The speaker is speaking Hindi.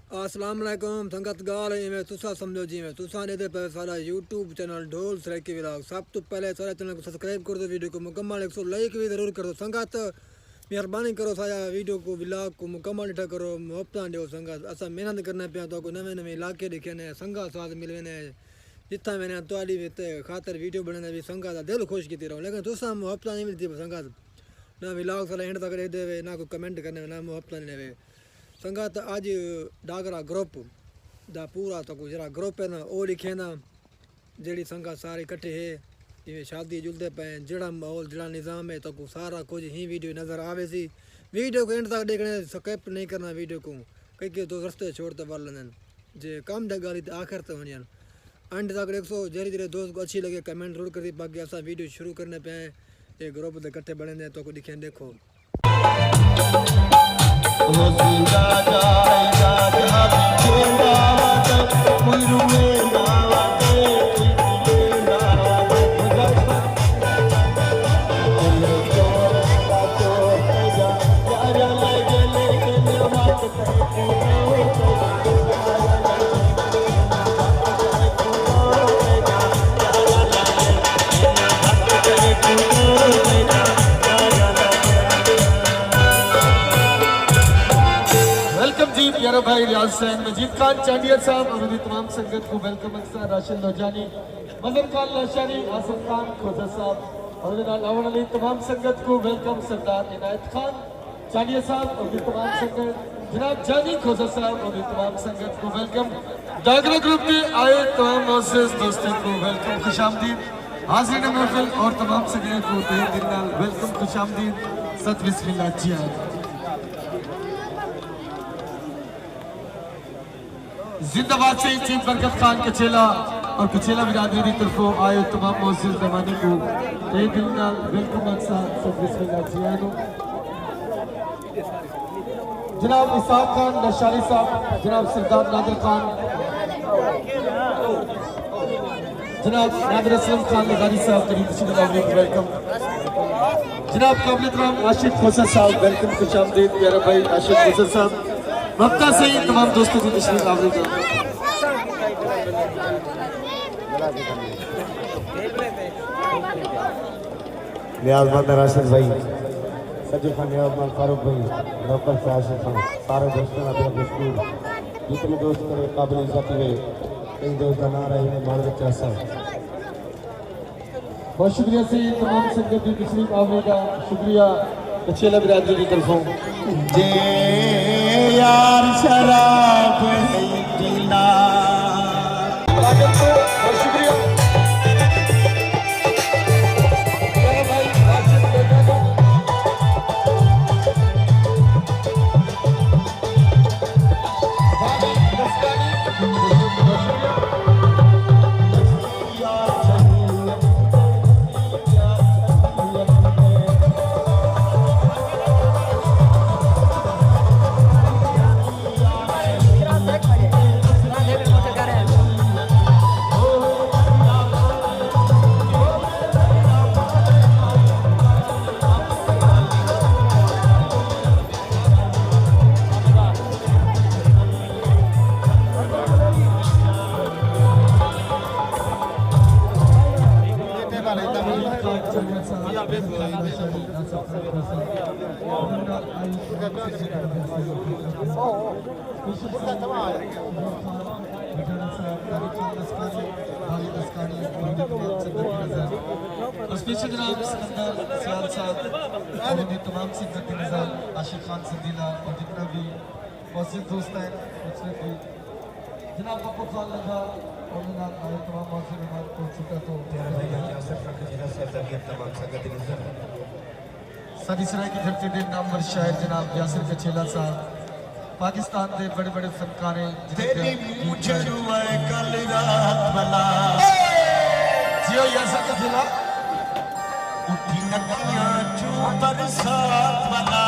अस्सलाम वालेकुम संगत गाल इवें तुसा समझो जिवें तुसा ने पे सारा यूट्यूब चैनल ढोल सराकी व्लॉग सब तो पहले सारे चैनल को सब्सक्राइब कर दो, वीडियो को मुकम्मल 100 लाइक भी ज़रूर कर दो। संगत मेहरबानी करो सारा वीडियो को व्लॉग को मुकम्मल इठा करो, मुफ्त दो संगत असा मेहनत करने पे तो को नवे नवे इलाके दिखे ने संगा स्वाद मिलवे ने जितना मैंने तुआड़ी खातर वीडियो बनाने भी संगा का दिल खुश की रहो, लेकिन तुसा मुफ्त नहीं मिलती संगत ना व्लॉग सारा एंड तक दे देवे ना कोई कमेंट करने ना मुफ्त नहीं देवे संगत। अज डागरा ग्रुप दा पूरा तो जरा ग्रुप है ना वो लिखे ना जी संगत सारे इकट्ठे है जिमें शादी जुलते पे जड़ा माहौल जड़ा निज़ाम है तो सारा कुछ ही वीडियो नज़र आवे सी। वीडियो को एंड तक देखने स्किप नहीं करना, वीडियो को कई दोस्त रस्ते छोड़ते वाल जे कम दे गाली तो आखिर तो होनी एंड तक देखो धीरे धीरे दोस्त को अच्छी लगे कमेंट जरूर कर दी। बाकी असा वीडियो शुरू करने पे ये ग्रुप के इकट्ठे बने तो को दिखे देखो प्यारा भाई रियाज हुसैन, मजीद खान चांडिया साहब और उनकी तमाम संगत को वेलकम अक्सर राशिद लोजानी, मजर खान लाशानी, आसिफ खान खोजा साहब और लावण अली तमाम संगत को वेलकम। सरदार इनायत खान चांडिया साहब और उनकी तमाम संगत, जनाब जानी खोजा साहब और उनकी तमाम संगत को वेलकम। डागरा ग्रुप के आए तमाम मोअज़्ज़िज़ दोस्तों को वेलकम, खुशामदीद। हाज़रीन महफिल और तमाम संगत को तहे दिल नाल वेलकम, खुशामदीद। सत बिस्मिल्लाह जी आए। जिंदाबाद से चीफ बरकत खान कचेला और कचेला बिरादरी की तरफों आए तमाम मोअज़्ज़िज़ ज़माने को तहे दिल नाल वेलकम अक्सर सत बिस्मिल्लाह जी आए। जनाब इसाक खान लशारी साहब, जनाब सरदार नादिर खान, जनाब नादिर असलम खान लगारी साहब करीब वेलकम। जनाब काबिल तमाम आशिक खोसा साहब वेलकम, खुशामदीद। प्यारा भाई आशिक खोसा साहब मक्का से ही तमाम दोस्तों को तशरीफ आवरी दो। नियाज़मंद राशिद भाई, सज्जू खान नियाज़मंद, फारूक भाई, नौकर से आशिफ खान, सारे दोस्तों ने अपना मशहूर जितने दोस्त करे काबिल इज्जत हुए कई दोस्त ना रहे हैं मार बच्चा साहब। बहुत शुक्रिया से तमाम संगत की तशरीफ आवरी का शुक्रिया कचेला बिरादरी की तरफों। जे यार शराब है पीना बहुत शुक्रिया स्पेशल जनाब सिकंदर सियाल साहब और तमाम संगत निज़ाम आशिक खान संदीला और जितना भी मौजूद दोस्त हैं भी जनाब पप्पू खान लगा और आए तमाम मौजूद हमारे को चुका तो सारी सराय की धरती दे नामवर शायर जनाब यासिर कचेला साहब, पाकिस्तान के बड़े बड़े फनकार हैं जियो यासिर कचेला उठी नदियां चू बरसात वाला